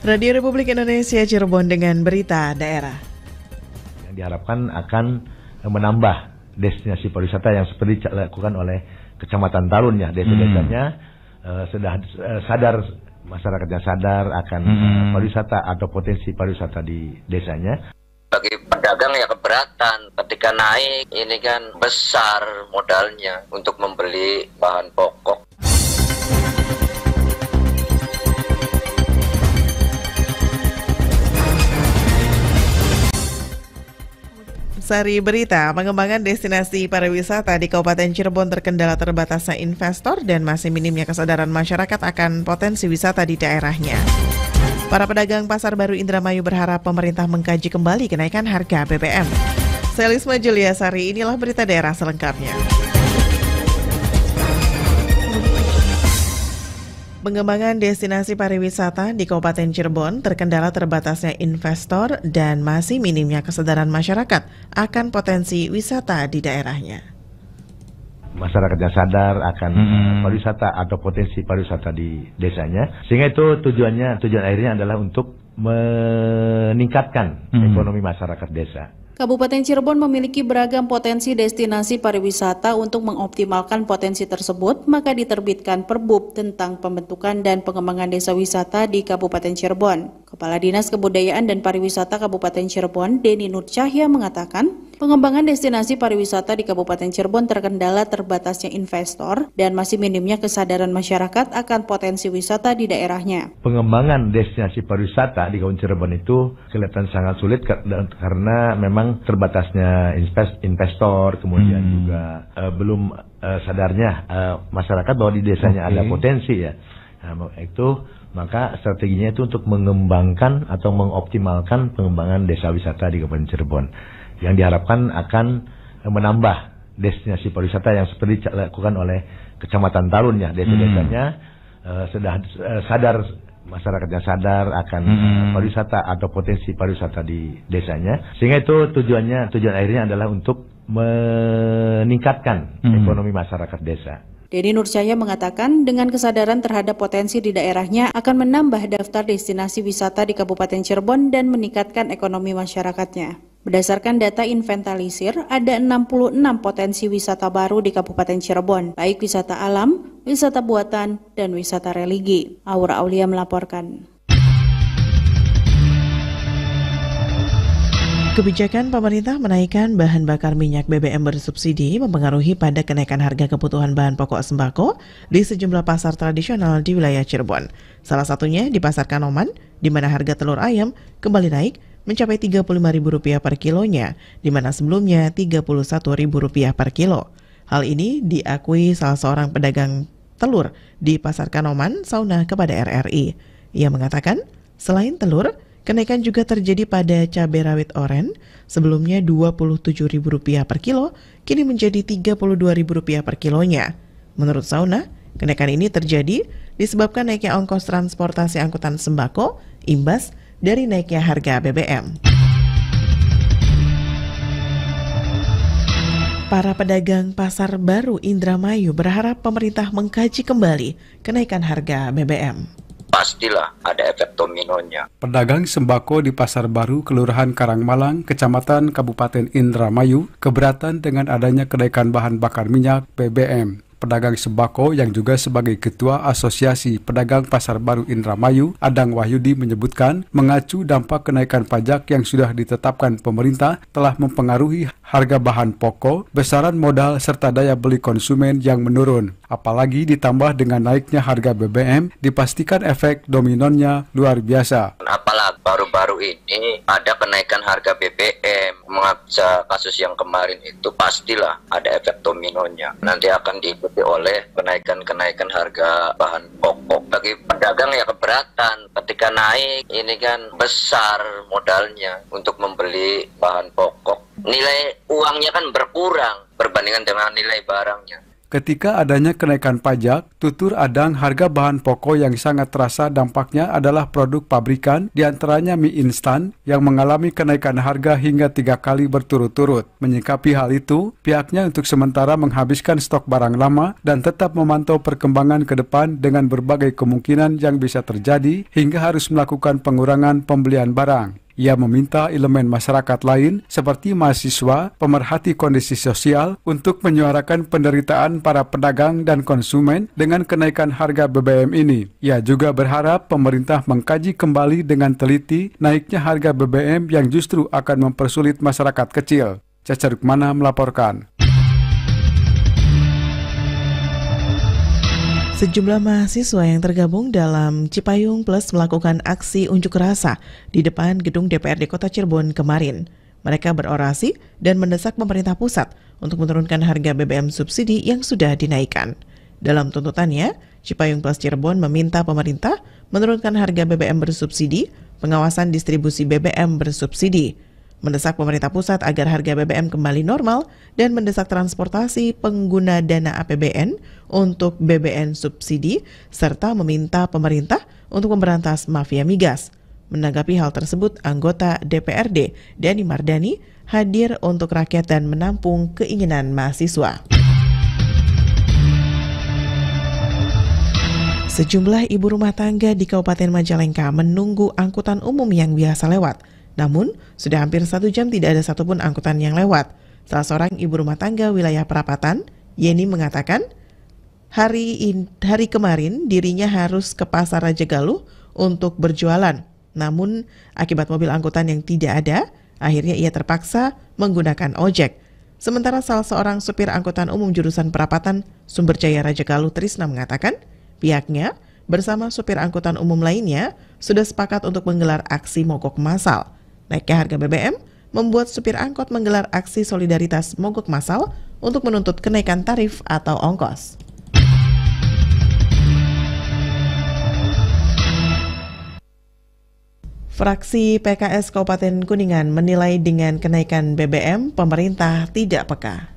Radio Republik Indonesia Cirebon dengan berita daerah. Yang diharapkan akan menambah destinasi pariwisata yang seperti dilakukan oleh Kecamatan Talun ya, desa-desanya sudah sadar, masyarakatnya sadar akan pariwisata atau potensi pariwisata di desanya. Bagi pedagang ya keberatan ketika naik, ini kan besar modalnya untuk membeli bahan pokok. Sari berita, pengembangan destinasi pariwisata di Kabupaten Cirebon terkendala terbatasnya investor dan masih minimnya kesadaran masyarakat akan potensi wisata di daerahnya. Para pedagang Pasar Baru Indramayu berharap pemerintah mengkaji kembali kenaikan harga BBM. Selisma Juliasari, inilah berita daerah selengkapnya. Pengembangan destinasi pariwisata di Kabupaten Cirebon terkendala terbatasnya investor dan masih minimnya kesadaran masyarakat akan potensi wisata di daerahnya. Masyarakatnya sadar akan pariwisata atau potensi pariwisata di desanya, sehingga itu tujuan akhirnya adalah untuk meningkatkan ekonomi masyarakat desa. Kabupaten Cirebon memiliki beragam potensi destinasi pariwisata. Untuk mengoptimalkan potensi tersebut, maka diterbitkan Perbub tentang pembentukan dan pengembangan desa wisata di Kabupaten Cirebon. Kepala Dinas Kebudayaan dan Pariwisata Kabupaten Cirebon, Denny Nur Cahya, mengatakan, pengembangan destinasi pariwisata di Kabupaten Cirebon terkendala terbatasnya investor dan masih minimnya kesadaran masyarakat akan potensi wisata di daerahnya. Pengembangan destinasi pariwisata di Kabupaten Cirebon itu kelihatan sangat sulit karena memang terbatasnya investor, kemudian juga belum sadarnya masyarakat bahwa di desanya ada potensi ya. Nah, itu maka strateginya itu untuk mengembangkan atau mengoptimalkan pengembangan desa wisata di Kabupaten Cirebon, yang diharapkan akan menambah destinasi pariwisata yang seperti dilakukan oleh Kecamatan Talun ya, desa-desanya sudah sadar, masyarakatnya sadar akan pariwisata atau potensi pariwisata di desanya, sehingga itu tujuan akhirnya adalah untuk meningkatkan ekonomi masyarakat desa. Denny Nur Cahya mengatakan dengan kesadaran terhadap potensi di daerahnya akan menambah daftar destinasi wisata di Kabupaten Cirebon dan meningkatkan ekonomi masyarakatnya. Berdasarkan data inventarisir, ada 66 potensi wisata baru di Kabupaten Cirebon, baik wisata alam, wisata buatan, dan wisata religi. Aura Aulia melaporkan. Kebijakan pemerintah menaikkan bahan bakar minyak BBM bersubsidi mempengaruhi pada kenaikan harga kebutuhan bahan pokok sembako di sejumlah pasar tradisional di wilayah Cirebon. Salah satunya di Pasar Kanoman, di mana harga telur ayam kembali naik mencapai Rp35.000 per kilonya, di mana sebelumnya Rp31.000 per kilo. Hal ini diakui salah seorang pedagang telur di Pasar Kanoman, Sauna, kepada RRI. Ia mengatakan, selain telur, kenaikan juga terjadi pada cabai rawit oren, sebelumnya Rp27.000 per kilo, kini menjadi Rp32.000 per kilonya. Menurut Sauna, kenaikan ini terjadi disebabkan naiknya ongkos transportasi angkutan sembako, imbas dari naiknya harga BBM. Para pedagang Pasar Baru Indramayu berharap pemerintah mengkaji kembali kenaikan harga BBM. Pastilah ada efek dominonya. Pedagang sembako di Pasar Baru, Kelurahan Karangmalang, Kecamatan Kabupaten Indramayu, keberatan dengan adanya kenaikan bahan bakar minyak BBM. Pedagang sembako yang juga sebagai Ketua Asosiasi Pedagang Pasar Baru Indramayu, Adang Wahyudi, menyebutkan mengacu dampak kenaikan pajak yang sudah ditetapkan pemerintah telah mempengaruhi harga bahan pokok, besaran modal, serta daya beli konsumen yang menurun. Apalagi ditambah dengan naiknya harga BBM, dipastikan efek dominonya luar biasa. Apalagi baru-baru ini ada kenaikan harga BBM. Mengaca kasus yang kemarin itu pastilah ada efek dominonya. Nanti akan diikuti oleh kenaikan harga bahan pokok. Bagi pedagang ya keberatan ketika naik, ini kan besar modalnya untuk membeli bahan pokok. Nilai uangnya kan berkurang berbandingkan dengan nilai barangnya. Ketika adanya kenaikan pajak, tutur adang harga bahan pokok yang sangat terasa dampaknya adalah produk pabrikan, diantaranya mie instan yang mengalami kenaikan harga hingga 3 kali berturut-turut. Menyikapi hal itu, pihaknya untuk sementara menghabiskan stok barang lama dan tetap memantau perkembangan ke depan dengan berbagai kemungkinan yang bisa terjadi hingga harus melakukan pengurangan pembelian barang. Ia meminta elemen masyarakat lain seperti mahasiswa, pemerhati kondisi sosial untuk menyuarakan penderitaan para pedagang dan konsumen dengan kenaikan harga BBM ini. Ia juga berharap pemerintah mengkaji kembali dengan teliti naiknya harga BBM yang justru akan mempersulit masyarakat kecil. Caca Rukmana melaporkan. Sejumlah mahasiswa yang tergabung dalam Cipayung Plus melakukan aksi unjuk rasa di depan gedung DPRD Kota Cirebon kemarin. Mereka berorasi dan mendesak pemerintah pusat untuk menurunkan harga BBM subsidi yang sudah dinaikkan. Dalam tuntutannya, Cipayung Plus Cirebon meminta pemerintah menurunkan harga BBM bersubsidi, pengawasan distribusi BBM bersubsidi, mendesak pemerintah pusat agar harga BBM kembali normal dan mendesak transportasi pengguna dana APBN untuk BBM subsidi serta meminta pemerintah untuk memberantas mafia migas. Menanggapi hal tersebut, anggota DPRD Dani Mardani hadir untuk rakyat dan menampung keinginan mahasiswa. Sejumlah ibu rumah tangga di Kabupaten Majalengka menunggu angkutan umum yang biasa lewat. Namun, sudah hampir 1 jam tidak ada satupun angkutan yang lewat. Salah seorang ibu rumah tangga wilayah Perapatan, Yeni mengatakan, hari kemarin dirinya harus ke Pasar Raja Galuh untuk berjualan. Namun, akibat mobil angkutan yang tidak ada, akhirnya ia terpaksa menggunakan ojek. Sementara salah seorang supir angkutan umum jurusan Perapatan, Sumberjaya Raja Galuh Trisna mengatakan, pihaknya bersama supir angkutan umum lainnya sudah sepakat untuk menggelar aksi mogok massal. Naiknya harga BBM membuat supir angkot menggelar aksi solidaritas mogok massal untuk menuntut kenaikan tarif atau ongkos. Fraksi PKS Kabupaten Kuningan menilai dengan kenaikan BBM, pemerintah tidak peka.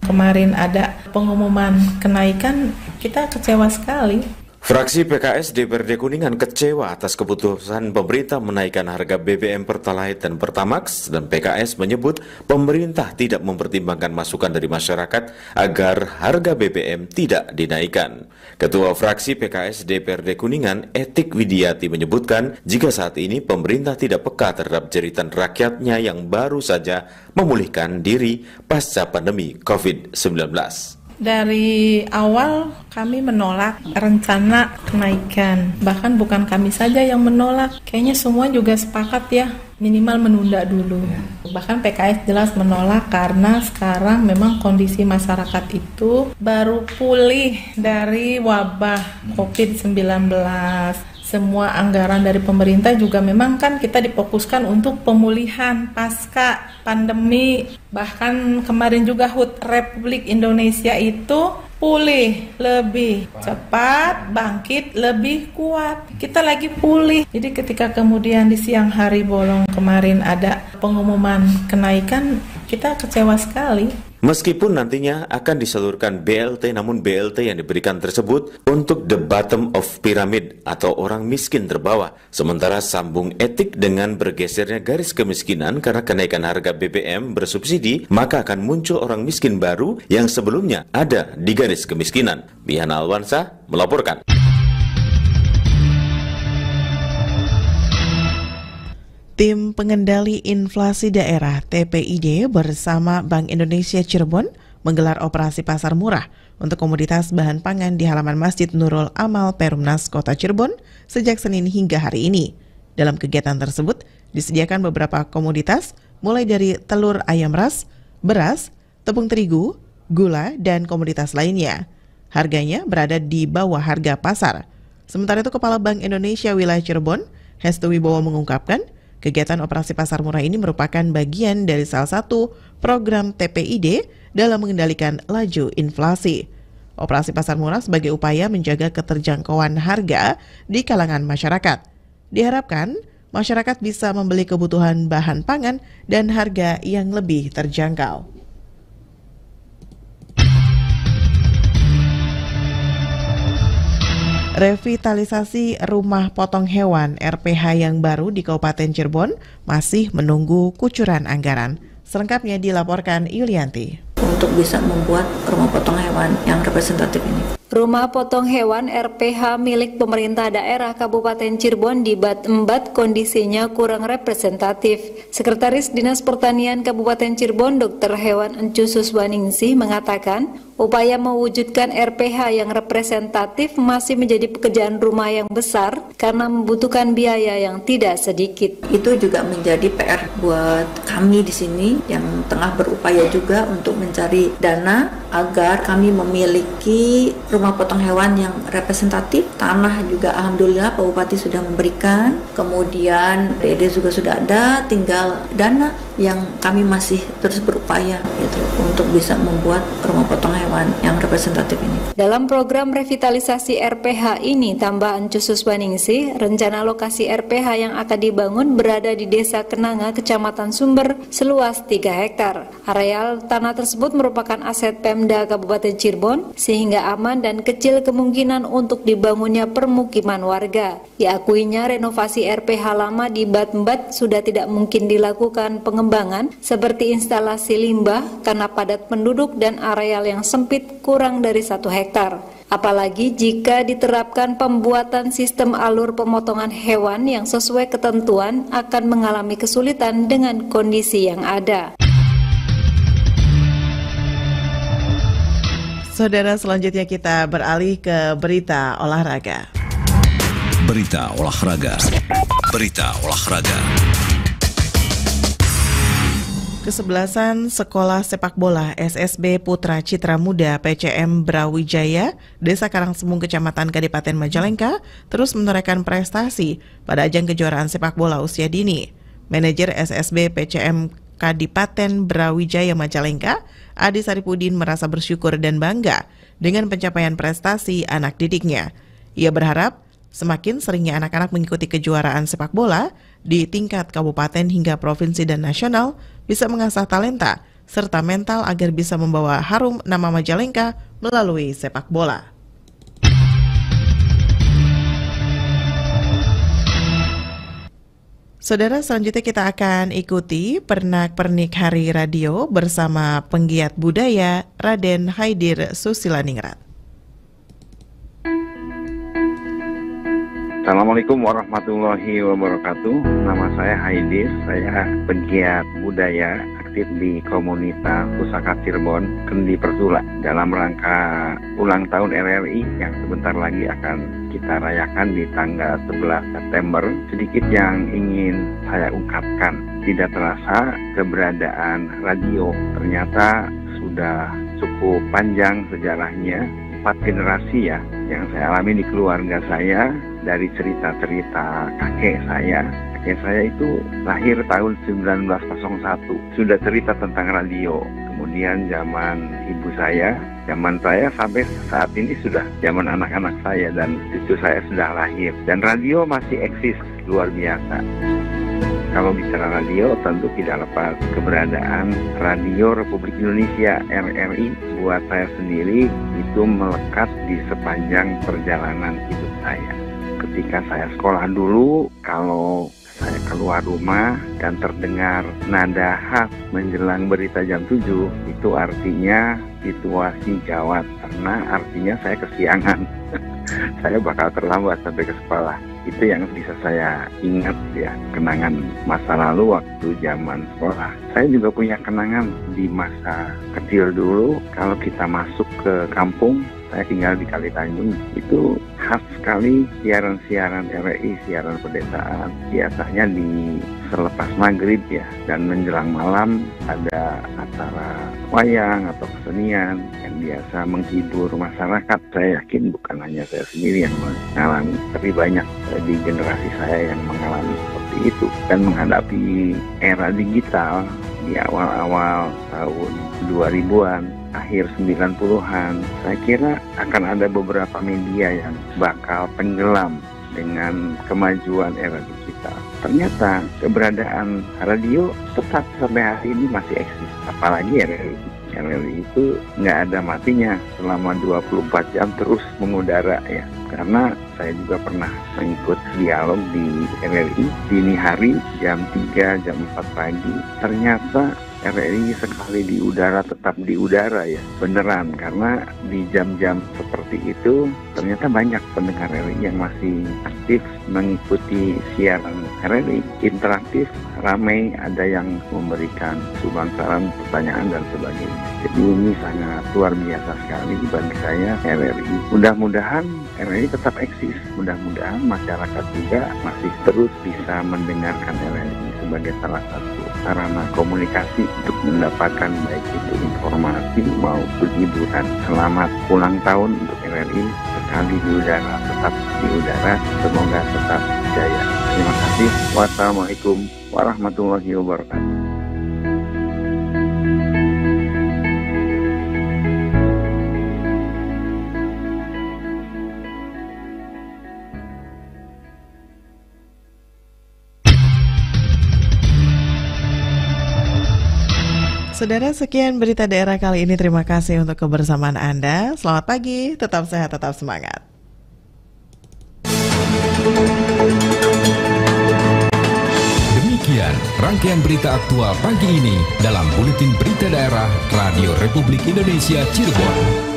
Kemarin ada pengumuman kenaikan, kita kecewa sekali. Fraksi PKS DPRD Kuningan kecewa atas keputusan pemerintah menaikkan harga BBM Pertalite dan Pertamax, dan PKS menyebut pemerintah tidak mempertimbangkan masukan dari masyarakat agar harga BBM tidak dinaikkan. Ketua Fraksi PKS DPRD Kuningan, Etik Widiati menyebutkan jika saat ini pemerintah tidak peka terhadap jeritan rakyatnya yang baru saja memulihkan diri pasca pandemi COVID-19. Dari awal kami menolak rencana kenaikan. Bahkan bukan kami saja yang menolak. Kayaknya semua juga sepakat ya, minimal menunda dulu. Bahkan PKS jelas menolak karena sekarang memang kondisi masyarakat itu baru pulih dari wabah COVID-19. Semua anggaran dari pemerintah juga memang kan kita difokuskan untuk pemulihan pasca pandemi. Bahkan kemarin juga HUT Republik Indonesia itu pulih lebih cepat, bangkit lebih kuat. Kita lagi pulih. Jadi ketika kemudian di siang hari bolong kemarin ada pengumuman kenaikan, kita kecewa sekali. Meskipun nantinya akan disalurkan BLT, namun BLT yang diberikan tersebut untuk the bottom of pyramid atau orang miskin terbawah. Sementara sambung Etik dengan bergesernya garis kemiskinan karena kenaikan harga BBM bersubsidi, maka akan muncul orang miskin baru yang sebelumnya ada di garis kemiskinan. Bihana Alwansa melaporkan. Tim Pengendali Inflasi Daerah TPID bersama Bank Indonesia Cirebon menggelar operasi pasar murah untuk komoditas bahan pangan di halaman Masjid Nurul Amal Perumnas Kota Cirebon sejak Senin hingga hari ini. Dalam kegiatan tersebut disediakan beberapa komoditas mulai dari telur ayam ras, beras, tepung terigu, gula, dan komoditas lainnya. Harganya berada di bawah harga pasar. Sementara itu Kepala Bank Indonesia Wilayah Cirebon, Hestu Wibowo mengungkapkan, kegiatan operasi pasar murah ini merupakan bagian dari salah satu program TPID dalam mengendalikan laju inflasi. Operasi pasar murah sebagai upaya menjaga keterjangkauan harga di kalangan masyarakat. Diharapkan masyarakat bisa membeli kebutuhan bahan pangan dan harga yang lebih terjangkau. Revitalisasi rumah potong hewan RPH yang baru di Kabupaten Cirebon masih menunggu kucuran anggaran. Selengkapnya dilaporkan Yulianti. Untuk bisa membuat rumah potong hewan yang representatif ini. Rumah potong hewan RPH milik pemerintah daerah Kabupaten Cirebon di Bat Embat kondisinya kurang representatif. Sekretaris Dinas Pertanian Kabupaten Cirebon Dr. Hewan Encu Suswaningsih mengatakan, upaya mewujudkan RPH yang representatif masih menjadi pekerjaan rumah yang besar karena membutuhkan biaya yang tidak sedikit. Itu juga menjadi PR buat kami di sini yang tengah berupaya juga untuk mencari dana agar kami memiliki rumah potong hewan yang representatif. Tanah juga alhamdulillah Pak Bupati sudah memberikan, kemudian DD juga sudah ada, tinggal dana yang kami masih terus berupaya gitu untuk bisa membuat rumah potong hewan yang representatif ini. Dalam program revitalisasi RPH ini, tambahan Cusus Baningsih, rencana lokasi RPH yang akan dibangun berada di Desa Kenanga, Kecamatan Sumber, seluas 3 hektar. Areal tanah tersebut merupakan aset Pemda Kabupaten Cirebon, sehingga aman dan kecil kemungkinan untuk dibangunnya permukiman warga. Diakuinya renovasi RPH lama di Bat Embat sudah tidak mungkin dilakukan pengembangan seperti instalasi limbah karena padat penduduk dan areal yang sempit kurang dari 1 hektar. Apalagi jika diterapkan pembuatan sistem alur pemotongan hewan yang sesuai ketentuan akan mengalami kesulitan dengan kondisi yang ada. Saudara, selanjutnya kita beralih ke berita olahraga. Berita olahraga. Berita olahraga. Kesebelasan Sekolah Sepak Bola SSB Putra Citra Muda PCM Brawijaya, Desa Karangsembung, Kecamatan Kadipaten Majalengka, terus menorehkan prestasi pada ajang kejuaraan sepak bola usia dini. Manajer SSB PCM Kadipaten Brawijaya Majalengka, Adi Saripudin, merasa bersyukur dan bangga dengan pencapaian prestasi anak didiknya. Ia berharap semakin seringnya anak-anak mengikuti kejuaraan sepak bola di tingkat kabupaten hingga provinsi dan nasional, bisa mengasah talenta serta mental agar bisa membawa harum nama Majalengka melalui sepak bola. Saudara, selanjutnya kita akan ikuti pernak-pernik Hari Radio bersama penggiat budaya Raden Haidir Susilaningrat. Assalamualaikum warahmatullahi wabarakatuh. Nama saya Haidir, saya pegiat budaya aktif di komunitas Pusaka Cirebon, Kendi Persula, dalam rangka ulang tahun RRI yang sebentar lagi akan kita rayakan di tanggal 11 September. Sedikit yang ingin saya ungkapkan, tidak terasa keberadaan radio ternyata sudah cukup panjang sejarahnya, 4 generasi ya yang saya alami di keluarga saya. Dari cerita-cerita kakek saya itu lahir tahun 1901, sudah cerita tentang radio. Kemudian zaman ibu saya, zaman saya sampai saat ini sudah zaman anak-anak saya dan cucu saya sudah lahir. Dan radio masih eksis, luar biasa. Kalau bicara radio, tentu tidak lepas keberadaan Radio Republik Indonesia RRI. Buat saya sendiri itu melekat di sepanjang perjalanan hidup saya. Ketika saya sekolah dulu, kalau saya keluar rumah dan terdengar nada khas menjelang berita jam 7, itu artinya situasi gawat, karena artinya saya kesiangan. Saya bakal terlambat sampai ke sekolah. Itu yang bisa saya ingat ya, kenangan masa lalu waktu zaman sekolah. Saya juga punya kenangan di masa kecil dulu, kalau kita masuk ke kampung, saya tinggal di Kali Tanjung, itu khas sekali siaran-siaran RRI, siaran pedesaan. Biasanya di selepas maghrib ya, dan menjelang malam ada acara wayang atau kesenian yang biasa menghibur masyarakat. Saya yakin bukan hanya saya sendiri yang mengalami, tapi banyak di generasi saya yang mengalami seperti itu. Dan menghadapi era digital di awal-awal tahun 2000-an, akhir 90-an, saya kira akan ada beberapa media yang bakal tenggelam dengan kemajuan era digital. Ternyata keberadaan radio tetap sampai hari ini masih eksis, apalagi RRI. RRI itu nggak ada matinya selama 24 jam terus mengudara ya. Karena saya juga pernah mengikut dialog di RRI dini hari jam 3, jam 4 pagi. Ternyata RRI sekali di udara tetap di udara ya, beneran. Karena di jam-jam seperti itu ternyata banyak pendengar RRI yang masih aktif mengikuti siaran RRI, interaktif, ramai, ada yang memberikan sumbang saran, pertanyaan dan sebagainya. Jadi ini sangat luar biasa sekali bagi saya RRI. Mudah-mudahan RRI tetap eksis, mudah-mudahan masyarakat juga masih terus bisa mendengarkan RRI sebagai salah satu sarana komunikasi untuk mendapatkan baik itu informasi maupun hiburan. Selamat ulang tahun untuk RRI, sekali di udara tetap di udara, semoga tetap jaya. Terima kasih. Wassalamualaikum warahmatullahi wabarakatuh. Saudara, sekian berita daerah kali ini. Terima kasih untuk kebersamaan Anda. Selamat pagi, tetap sehat, tetap semangat. Demikian rangkaian berita aktual pagi ini dalam Buletin Berita Daerah Radio Republik Indonesia Cirebon.